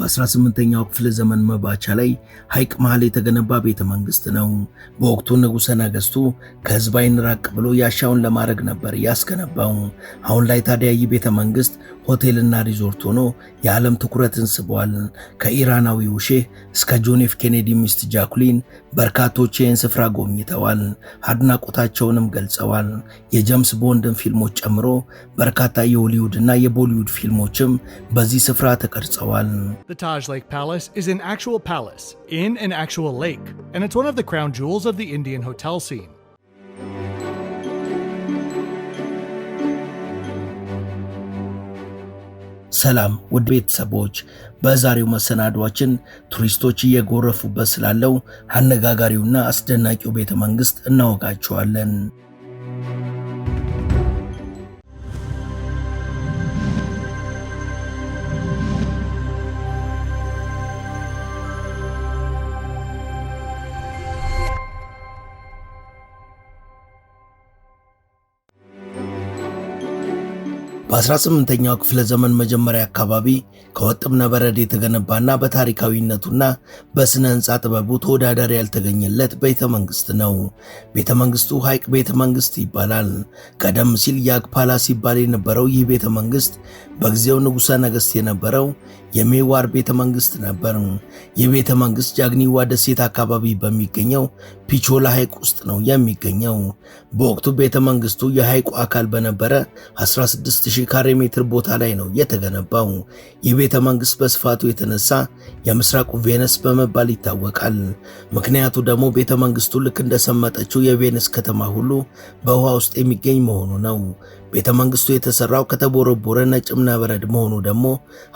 በ18ኛው ክፍለ ዘመን መባቻ ላይ ሐይቅ መሃል የተገነባ ቤተ መንግስት ነው። በወቅቱ ንጉሠ ነገሥቱ ከሕዝብ ዓይን ራቅ ብሎ ያሻውን ለማድረግ ነበር ያስገነባው። አሁን ላይ ታዲያ ይህ ቤተ መንግስት ሆቴልና ሪዞርት ሆኖ የዓለም ትኩረትን ስቧል። ከኢራናዊው ሼህ እስከ ጆን ኤፍ ኬኔዲ ሚስት ጃኩሊን በርካቶች ይህን ስፍራ ጎብኝተዋል፣ አድናቆታቸውንም ገልጸዋል። የጄምስ ቦንድን ፊልሞች ጨምሮ በርካታ የሆሊውድና የቦሊውድ ፊልሞችም በዚህ ስፍራ ተቀርጸዋል። The Taj Lake Palace is an actual palace in an actual lake, and it's one of the crown jewels of the Indian hotel scene. ሰላም ውድ ቤተሰቦች፣ በዛሬው መሰናዷችን ቱሪስቶች እየጎረፉበት ስላለው አነጋጋሪውና አስደናቂው ቤተ መንግስት እናወጋቸዋለን። በ18ኛው ክፍለ ዘመን መጀመሪያ አካባቢ ከወጥ እብነበረድ የተገነባና በታሪካዊነቱና በስነ ህንፃ ጥበቡ ተወዳዳሪ ያልተገኘለት ቤተ መንግስት ነው። ቤተ መንግስቱ ሐይቅ ቤተ መንግስት ይባላል። ቀደም ሲል ያግ ፓላስ ይባል የነበረው ይህ ቤተ መንግስት በጊዜው ንጉሠ ነገሥት የነበረው የሜዋር ቤተ መንግስት ነበር። ይህ ቤተ መንግስት ጃግኒዋ ደሴት አካባቢ በሚገኘው ፒቾላ ሐይቅ ውስጥ ነው የሚገኘው። በወቅቱ ቤተ መንግስቱ የሐይቁ አካል በነበረ 16000 ካሬ ሜትር ቦታ ላይ ነው የተገነባው። ይህ ቤተ መንግስት በስፋቱ የተነሳ የምስራቁ ቬነስ በመባል ይታወቃል። ምክንያቱ ደግሞ ቤተ መንግስቱ ልክ እንደሰመጠችው የቬነስ ከተማ ሁሉ በውሃ ውስጥ የሚገኝ መሆኑ ነው። ቤተ መንግስቱ የተሰራው ከተቦረቦረ ነጭ እብነበረድ መሆኑ ደግሞ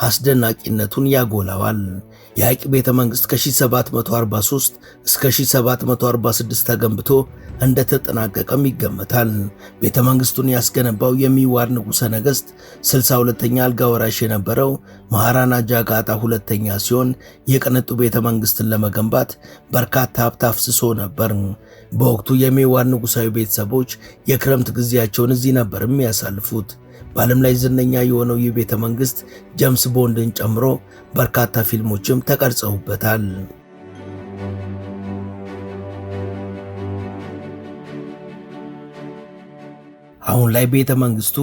አስደናቂነቱን ያጎላዋል። የሐይቅ ቤተ መንግስት ከ1743 እስከ 1746 ተገንብቶ እንደተጠናቀቀም ይገመታል። ቤተ መንግስቱን ያስገነባው የሚዋር ንጉሠ ነገሥት 62ኛ አልጋ ወራሽ የነበረው መሃራናጃ ጋጣ ሁለተኛ ሲሆን የቅንጡ ቤተ መንግስትን ለመገንባት በርካታ ሀብት አፍስሶ ነበር። በወቅቱ የሜዋር ንጉሣዊ ቤተሰቦች የክረምት ጊዜያቸውን እዚህ ነበር የሚያሳልፉት። በዓለም ላይ ዝነኛ የሆነው ይህ ቤተ መንግስት ጄምስ ቦንድን ጨምሮ በርካታ ፊልሞችም ተቀርጸውበታል። አሁን ላይ ቤተ መንግስቱ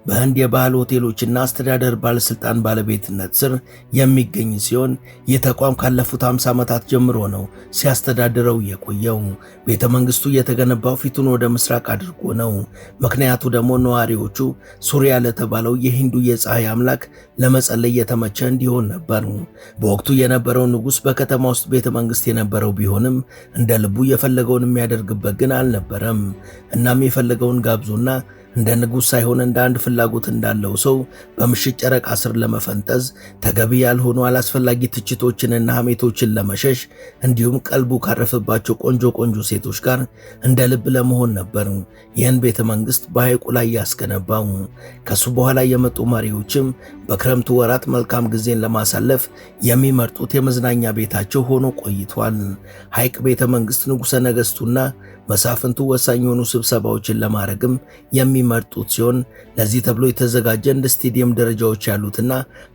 በህንድ የባህል ሆቴሎችና አስተዳደር ባለስልጣን ባለቤትነት ስር የሚገኝ ሲሆን ይህ ተቋም ካለፉት 50 ዓመታት ጀምሮ ነው ሲያስተዳድረው የቆየው። ቤተ መንግስቱ የተገነባው ፊቱን ወደ ምስራቅ አድርጎ ነው። ምክንያቱ ደግሞ ነዋሪዎቹ ሱሪያ ለተባለው የሂንዱ የፀሐይ አምላክ ለመጸለይ የተመቸ እንዲሆን ነበር። በወቅቱ የነበረው ንጉሥ በከተማ ውስጥ ቤተ መንግስት የነበረው ቢሆንም እንደ ልቡ የፈለገውን የሚያደርግበት ግን አልነበረም። እናም የፈለገውን ጋብዞና እንደ ንጉሥ ሳይሆን እንደ አንድ ፍላጎት እንዳለው ሰው በምሽት ጨረቃ ስር ለመፈንጠዝ ተገቢ ያልሆኑ አላስፈላጊ ትችቶችንና ሐሜቶችን ለመሸሽ እንዲሁም ቀልቡ ካረፈባቸው ቆንጆ ሴቶች ጋር እንደ ልብ ለመሆን ነበር ይህን ቤተ መንግስት በሐይቁ ላይ ያስገነባው። ከሱ በኋላ የመጡ መሪዎችም በክረምቱ ወራት መልካም ጊዜን ለማሳለፍ የሚመርጡት የመዝናኛ ቤታቸው ሆኖ ቆይቷል። ሐይቅ ቤተ መንግስት ንጉሠ ነገሥቱና መሳፍንቱ ወሳኝ የሆኑ ስብሰባዎችን ለማድረግም የሚመርጡት ሲሆን ለዚህ ተብሎ የተዘጋጀ እንደ ስቴዲየም ደረጃዎች ያሉትና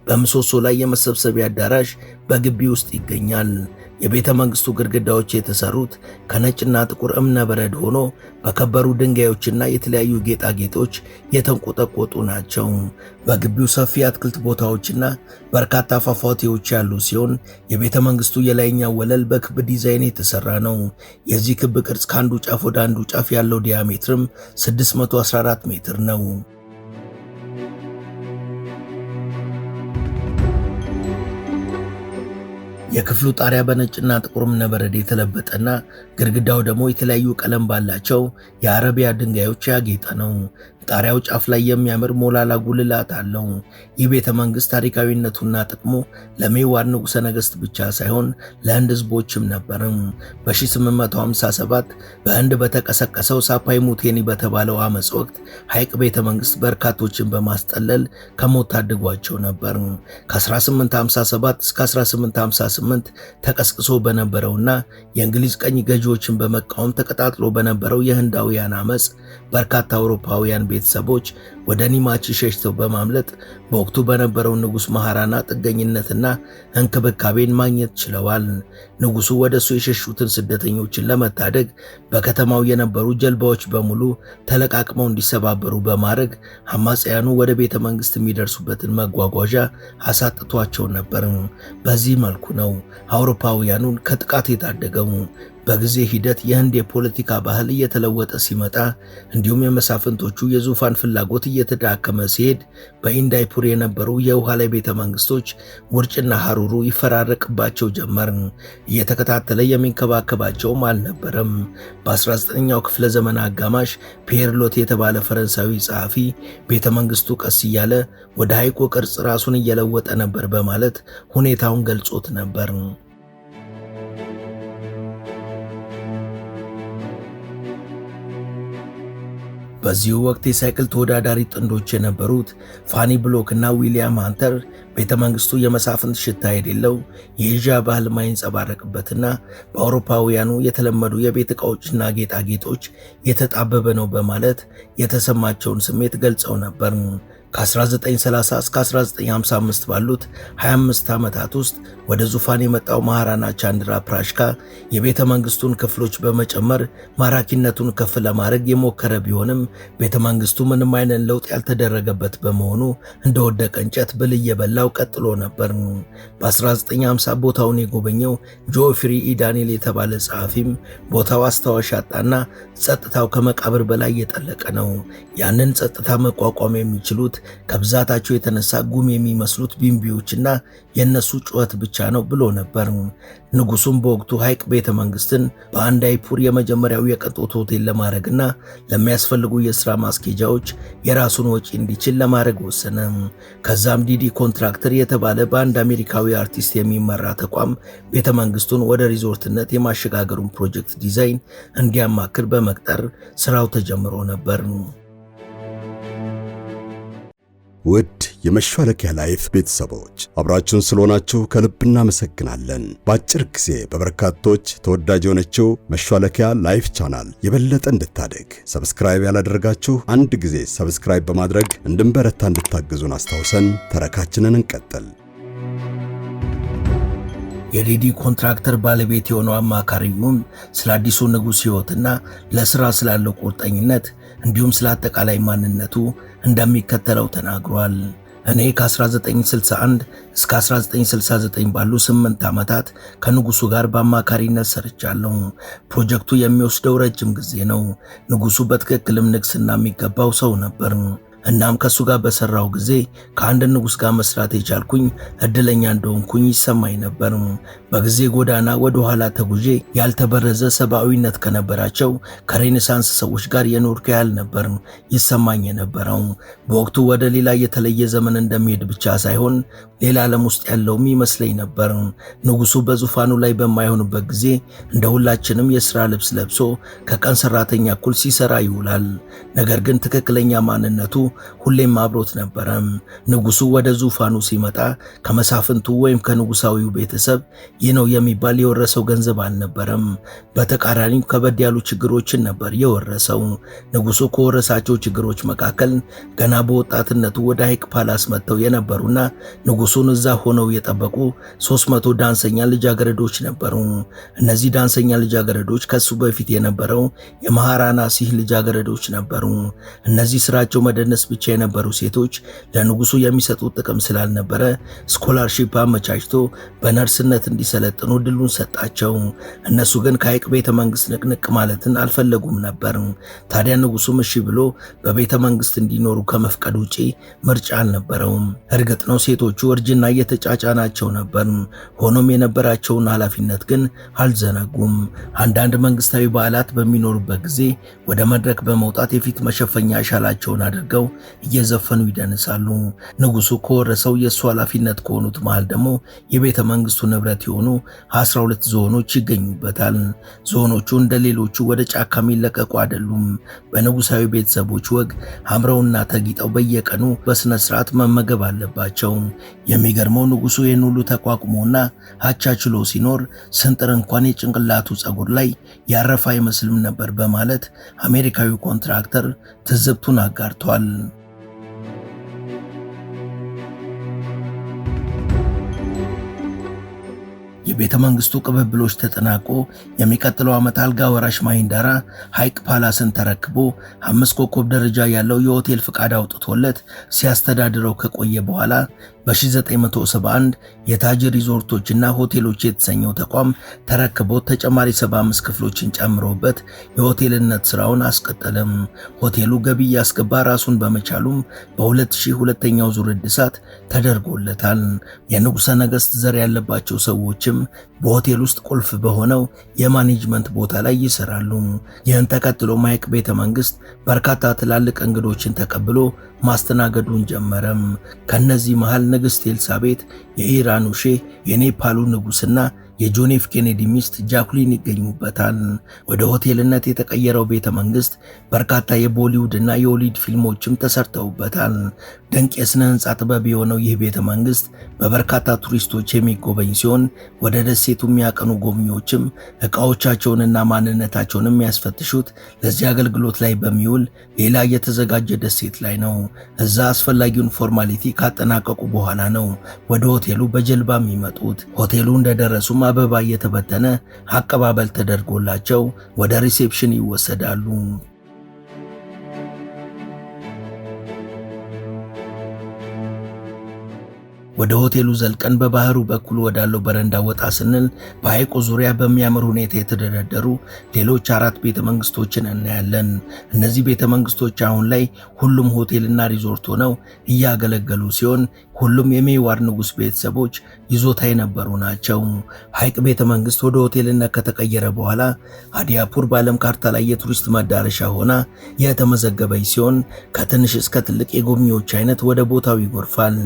በምሰሶ ላይ የመሰብሰቢያ አዳራሽ በግቢ ውስጥ ይገኛል። የቤተ መንግስቱ ግድግዳዎች የተሰሩት ከነጭና ጥቁር እብነበረድ ሆኖ በከበሩ ድንጋዮችና የተለያዩ ጌጣጌጦች የተንቆጠቆጡ ናቸው። በግቢው ሰፊ አትክልት ቦታዎችና በርካታ ፏፏቴዎች ያሉ ሲሆን የቤተ መንግስቱ የላይኛው ወለል በክብ ዲዛይን የተሰራ ነው። የዚህ ክብ ቅርጽ ከአንዱ ጫፍ ወደ አንዱ ጫፍ ያለው ዲያሜትርም 614 ሜትር ነው። የክፍሉ ጣሪያ በነጭና ጥቁር እብነበረድ የተለበጠና ግድግዳው ደግሞ የተለያዩ ቀለም ባላቸው የአረቢያ ድንጋዮች ያጌጠ ነው። ጣሪያው ጫፍ ላይ የሚያምር ሞላላ ጉልላት አለው። ይህ ቤተ መንግስት ታሪካዊነቱና ጥቅሙ ለሜዋር ንጉሠ ነገሥት ብቻ ሳይሆን ለህንድ ህዝቦችም ነበርም። በ1857 በህንድ በተቀሰቀሰው ሳፓይ ሙቴኒ በተባለው አመጽ ወቅት ሐይቅ ቤተ መንግስት በርካቶችን በማስጠለል ከሞት ታድጓቸው ነበር። ከ1857 እስከ 1858 ተቀስቅሶ በነበረውና የእንግሊዝ ቀኝ ገዢዎችን በመቃወም ተቀጣጥሎ በነበረው የህንዳውያን አመጽ በርካታ አውሮፓውያን ቤተሰቦች ወደ ኒማቺ ሸሽተው በማምለጥ በወቅቱ በነበረው ንጉስ መሃራና ጥገኝነትና እንክብካቤን ማግኘት ችለዋል። ንጉሱ ወደሱ የሸሹትን ስደተኞችን ለመታደግ በከተማው የነበሩ ጀልባዎች በሙሉ ተለቃቅመው እንዲሰባበሩ በማድረግ አማጽያኑ ወደ ቤተ መንግስት የሚደርሱበትን መጓጓዣ አሳጥቷቸው ነበር። በዚህ መልኩ ነው አውሮፓውያኑን ከጥቃት የታደገው። በጊዜ ሂደት የህንድ የፖለቲካ ባህል እየተለወጠ ሲመጣ እንዲሁም የመሳፍንቶቹ የዙፋን ፍላጎት እየተዳከመ ሲሄድ በኢንዳይፑር የነበሩ የውሃ ላይ ቤተ መንግስቶች ውርጭና ሐሩሩ ይፈራረቅባቸው ጀመር። እየተከታተለ የሚንከባከባቸውም አልነበረም። በ19ኛው ክፍለ ዘመን አጋማሽ ፒየር ሎት የተባለ ፈረንሳዊ ጸሐፊ ቤተ መንግስቱ ቀስ እያለ ወደ ሐይቁ ቅርጽ ራሱን እየለወጠ ነበር በማለት ሁኔታውን ገልጾት ነበር። በዚሁ ወቅት የሳይክል ተወዳዳሪ ጥንዶች የነበሩት ፋኒ ብሎክ እና ዊሊያም ሃንተር ቤተ መንግስቱ የመሳፍንት ሽታ የሌለው የኤዥያ ባህል ማይንጸባረቅበትና በአውሮፓውያኑ የተለመዱ የቤት ዕቃዎችና ጌጣጌጦች የተጣበበ ነው በማለት የተሰማቸውን ስሜት ገልጸው ነበር። ከ1930 እስከ 1955 ባሉት 25 ዓመታት ውስጥ ወደ ዙፋን የመጣው መሃራና ቻንድራ ፕራሽካ የቤተ መንግስቱን ክፍሎች በመጨመር ማራኪነቱን ከፍ ለማድረግ የሞከረ ቢሆንም ቤተ መንግስቱ ምንም አይነት ለውጥ ያልተደረገበት በመሆኑ እንደወደቀ እንጨት ብል እየበላው ቀጥሎ ነበር። በ1950 ቦታውን የጎበኘው ጆፍሪ ኢዳኒል የተባለ ጸሐፊም ቦታው አስታዋሽ ያጣና ጸጥታው ከመቃብር በላይ የጠለቀ ነው። ያንን ጸጥታ መቋቋም የሚችሉት ከብዛታቸው የተነሳ ጉም የሚመስሉት ቢምቢዎችና የነሱ ጩኸት ብቻ ነው ብሎ ነበር። ንጉሱም በወቅቱ ሐይቅ ቤተ መንግስትን በአንዳይፑር የመጀመሪያው የቅንጦት ሆቴል ለማድረግና ለሚያስፈልጉ የሥራ ማስኬጃዎች የራሱን ወጪ እንዲችል ለማድረግ ወሰነ። ከዛም ዲዲ ኮንትራክተር የተባለ በአንድ አሜሪካዊ አርቲስት የሚመራ ተቋም ቤተ መንግስቱን ወደ ሪዞርትነት የማሸጋገሩን ፕሮጀክት ዲዛይን እንዲያማክር በመቅጠር ስራው ተጀምሮ ነበር። ውድ የመሿለኪያ ላይፍ ቤተሰቦች አብራችሁን ስለሆናችሁ ከልብ እናመሰግናለን። በአጭር ጊዜ በበርካቶች ተወዳጅ የሆነችው መሿለኪያ ላይፍ ቻናል የበለጠ እንድታደግ ሰብስክራይብ ያላደረጋችሁ አንድ ጊዜ ሰብስክራይብ በማድረግ እንድንበረታ እንድታግዙን አስታውሰን ተረካችንን እንቀጥል። የዲዲ ኮንትራክተር ባለቤት የሆነው አማካሪውም ስለ አዲሱ ንጉሥ ሕይወትና ለሥራ ስላለው ቁርጠኝነት እንዲሁም ስለ አጠቃላይ ማንነቱ እንደሚከተለው ተናግሯል። እኔ ከ1961 እስከ 1969 ባሉ 8 ዓመታት ከንጉሱ ጋር በአማካሪነት ሰርቻለሁ። ፕሮጀክቱ የሚወስደው ረጅም ጊዜ ነው። ንጉሱ በትክክልም ንግስና የሚገባው ሰው ነበር። እናም ከሱ ጋር በሰራው ጊዜ ከአንድ ንጉስ ጋር መስራት የቻልኩኝ እድለኛ እንደሆንኩኝ ይሰማኝ ነበር። በጊዜ ጎዳና ወደ ኋላ ተጉዤ ያልተበረዘ ሰብአዊነት ከነበራቸው ከሬኔሳንስ ሰዎች ጋር የኖርኩ ያህል ነበር ይሰማኝ የነበረው። በወቅቱ ወደ ሌላ የተለየ ዘመን እንደሚሄድ ብቻ ሳይሆን ሌላ ዓለም ውስጥ ያለውም ይመስለኝ ነበር። ንጉሱ በዙፋኑ ላይ በማይሆንበት ጊዜ እንደ ሁላችንም የሥራ ልብስ ለብሶ ከቀን ሰራተኛ እኩል ሲሰራ ይውላል። ነገር ግን ትክክለኛ ማንነቱ ሁሌም አብሮት ነበረ። ንጉሱ ወደ ዙፋኑ ሲመጣ ከመሳፍንቱ ወይም ከንጉሳዊው ቤተሰብ ይህ ነው የሚባል የወረሰው ገንዘብ አልነበረም። በተቃራኒው ከበድ ያሉ ችግሮችን ነበር የወረሰው። ንጉሱ ከወረሳቸው ችግሮች መካከል ገና በወጣትነቱ ወደ ሐይቅ ፓላስ መጥተው የነበሩና ንጉሱን እዛ ሆነው የጠበቁ 300 ዳንሰኛ ልጃገረዶች ነበሩ። እነዚህ ዳንሰኛ ልጃገረዶች ከሱ በፊት የነበረው የመሃራና ሲህ ልጃገረዶች ነበሩ። እነዚህ ስራቸው መደነስ ብቻ የነበሩ ሴቶች ለንጉሱ የሚሰጡት ጥቅም ስላልነበረ ስኮላርሺፕ አመቻችቶ በነርስነት እንዲሰለጥኑ ድሉን ሰጣቸው። እነሱ ግን ከሐይቅ ቤተ መንግስት ንቅንቅ ማለትን አልፈለጉም ነበር። ታዲያ ንጉሱም እሺ ብሎ በቤተ መንግስት እንዲኖሩ ከመፍቀድ ውጪ ምርጫ አልነበረውም። እርግጥ ነው ሴቶቹ እርጅና እየተጫጫናቸው ነበር። ሆኖም የነበራቸውን ኃላፊነት ግን አልዘነጉም። አንዳንድ መንግስታዊ በዓላት በሚኖሩበት ጊዜ ወደ መድረክ በመውጣት የፊት መሸፈኛ ሻላቸውን አድርገው እየዘፈኑ ይደንሳሉ። ንጉሱ ከወረሰው የእሱ ኃላፊነት ከሆኑት መሃል ደግሞ የቤተ መንግስቱ ንብረት የሆኑ 12 ዝሆኖች ይገኙበታል። ዝሆኖቹ እንደ ሌሎቹ ወደ ጫካ የሚለቀቁ አይደሉም። በንጉሳዊ ቤተሰቦች ወግ አምረውና ተጊጠው በየቀኑ በስነ ስርዓት መመገብ አለባቸው። የሚገርመው ንጉሱ ይህን ሁሉ ተቋቁሞና አቻችሎ ሲኖር ስንጥር እንኳን የጭንቅላቱ ጸጉር ላይ ያረፈ አይመስልም ነበር በማለት አሜሪካዊ ኮንትራክተር ትዝብቱን አጋርቷል። የቤተ መንግስቱ ቅብብሎች ተጠናቆ የሚቀጥለው ዓመት አልጋ ወራሽ ማሂንዳራ ሐይቅ ፓላስን ተረክቦ 5 ኮከብ ደረጃ ያለው የሆቴል ፍቃድ አውጥቶለት ሲያስተዳድረው ከቆየ በኋላ በ1971 የታጅ ሪዞርቶችና ሆቴሎች የተሰኘው ተቋም ተረክቦት ተጨማሪ 75 ክፍሎችን ጨምሮበት የሆቴልነት ስራውን አስቀጠለም። ሆቴሉ ገቢ ያስገባ ራሱን በመቻሉም በ2000 ሁለተኛው ዙር እድሳት ተደርጎለታል። የንጉሠ ነገሥት ዘር ያለባቸው ሰዎችም በሆቴል ውስጥ ቁልፍ በሆነው የማኔጅመንት ቦታ ላይ ይሰራሉ። ይህን ተከትሎ ሐይቅ ቤተ መንግስት በርካታ ትላልቅ እንግዶችን ተቀብሎ ማስተናገዱን ጀመረም። ከነዚህ መሃል ንግሥት ኤልሳቤት፣ የኢራኑ ሼህ፣ የኔፓሉ ንጉሥና የጆን ኤፍ ኬኔዲ ሚስት ጃኩሊን ይገኙበታል። ወደ ሆቴልነት የተቀየረው ቤተ መንግስት በርካታ የቦሊውድ እና የሆሊውድ ፊልሞችም ተሰርተውበታል። ድንቅ የሥነ ሕንፃ ጥበብ የሆነው ይህ ቤተ መንግስት በበርካታ ቱሪስቶች የሚጎበኝ ሲሆን ወደ ደሴቱ የሚያቀኑ ጎብኚዎችም ዕቃዎቻቸውንና ማንነታቸውን የሚያስፈትሹት ለዚህ አገልግሎት ላይ በሚውል ሌላ የተዘጋጀ ደሴት ላይ ነው። እዛ አስፈላጊውን ፎርማሊቲ ካጠናቀቁ በኋላ ነው ወደ ሆቴሉ በጀልባ የሚመጡት። ሆቴሉ እንደደረሱም አበባ እየተበተነ አቀባበል ተደርጎላቸው ወደ ሪሴፕሽን ይወሰዳሉ። ወደ ሆቴሉ ዘልቀን በባህሩ በኩል ወዳለው በረንዳ ወጣ ስንል በሐይቁ ዙሪያ በሚያምር ሁኔታ የተደረደሩ ሌሎች 4 ቤተ መንግስቶችን እናያለን። እነዚህ ቤተ መንግስቶች አሁን ላይ ሁሉም ሆቴልና ሪዞርት ሆነው እያገለገሉ ሲሆን ሁሉም የሜዋር ንጉሥ ቤተሰቦች ይዞታ የነበሩ ናቸው። ሐይቅ ቤተ መንግስት ወደ ሆቴልነት ከተቀየረ በኋላ አዲያፑር በዓለም ካርታ ላይ የቱሪስት መዳረሻ ሆና የተመዘገበች ሲሆን ከትንሽ እስከ ትልቅ የጎብኚዎች አይነት ወደ ቦታው ይጎርፋል።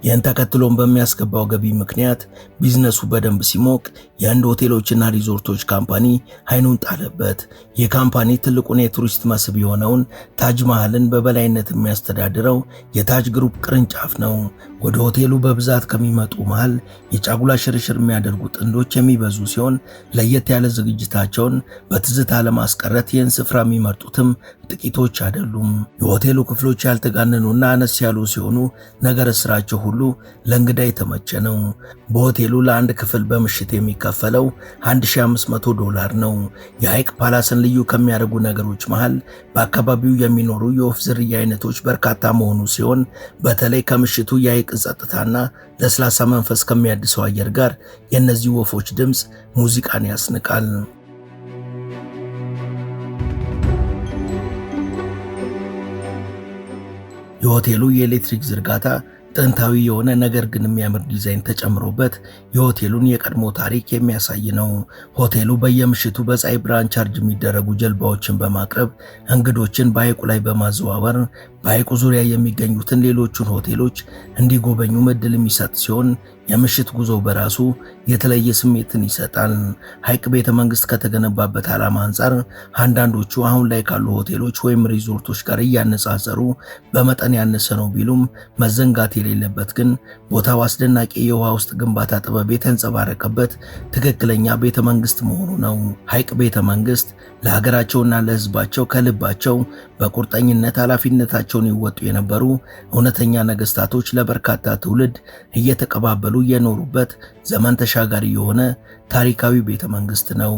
ይህን ተከትሎም በሚያስገባው ገቢ ምክንያት ቢዝነሱ በደንብ ሲሞቅ የህንድ ሆቴሎችና ሪዞርቶች ካምፓኒ አይኑን ጣለበት። ይህ ካምፓኒ ትልቁን የቱሪስት መስህብ የሆነውን ታጅ መሃልን በበላይነት የሚያስተዳድረው የታጅ ግሩፕ ቅርንጫፍ ነው። ወደ ሆቴሉ በብዛት ከሚመጡ መሃል የጫጉላ ሽርሽር የሚያደርጉ ጥንዶች የሚበዙ ሲሆን ለየት ያለ ዝግጅታቸውን በትዝታ ለማስቀረት ይህን ስፍራ የሚመርጡትም ጥቂቶች አይደሉም። የሆቴሉ ክፍሎች ያልተጋነኑና አነስ ያሉ ሲሆኑ ነገረ ስራቸው ሁሉ ለእንግዳ የተመቸ ነው። በሆቴሉ ለአንድ ክፍል በምሽት የሚከፈለው $1500 ነው። የሐይቅ ፓላስን ልዩ ከሚያደርጉ ነገሮች መሃል በአካባቢው የሚኖሩ የወፍ ዝርያ አይነቶች በርካታ መሆኑ ሲሆን በተለይ ከምሽቱ የሐይቅ ጸጥታና ለስላሳ መንፈስ ከሚያድሰው አየር ጋር የእነዚህ ወፎች ድምፅ ሙዚቃን ያስንቃል። የሆቴሉ የኤሌክትሪክ ዝርጋታ ጥንታዊ የሆነ ነገር ግን የሚያምር ዲዛይን ተጨምሮበት የሆቴሉን የቀድሞ ታሪክ የሚያሳይ ነው። ሆቴሉ በየምሽቱ በፀሐይ ብርሃን ቻርጅ የሚደረጉ ጀልባዎችን በማቅረብ እንግዶችን በሐይቁ ላይ በማዘዋወር በሐይቁ ዙሪያ የሚገኙትን ሌሎቹን ሆቴሎች እንዲጎበኙ እድል የሚሰጥ ሲሆን የምሽት ጉዞ በራሱ የተለየ ስሜትን ይሰጣል። ሐይቅ ቤተ መንግስት ከተገነባበት ዓላማ አንጻር አንዳንዶቹ አሁን ላይ ካሉ ሆቴሎች ወይም ሪዞርቶች ጋር እያነጻጸሩ በመጠን ያነሰ ነው ቢሉም መዘንጋት የሌለበት ግን ቦታው አስደናቂ የውሃ ውስጥ ግንባታ ጥበብ የተንጸባረቀበት ትክክለኛ ቤተ መንግስት መሆኑ ነው። ሐይቅ ቤተ መንግስት ለሀገራቸውና ለሕዝባቸው ከልባቸው በቁርጠኝነት ኃላፊነታቸውን ይወጡ የነበሩ እውነተኛ ነገስታቶች ለበርካታ ትውልድ እየተቀባበሉ የኖሩበት ዘመን ተሻጋሪ የሆነ ታሪካዊ ቤተ መንግስት ነው።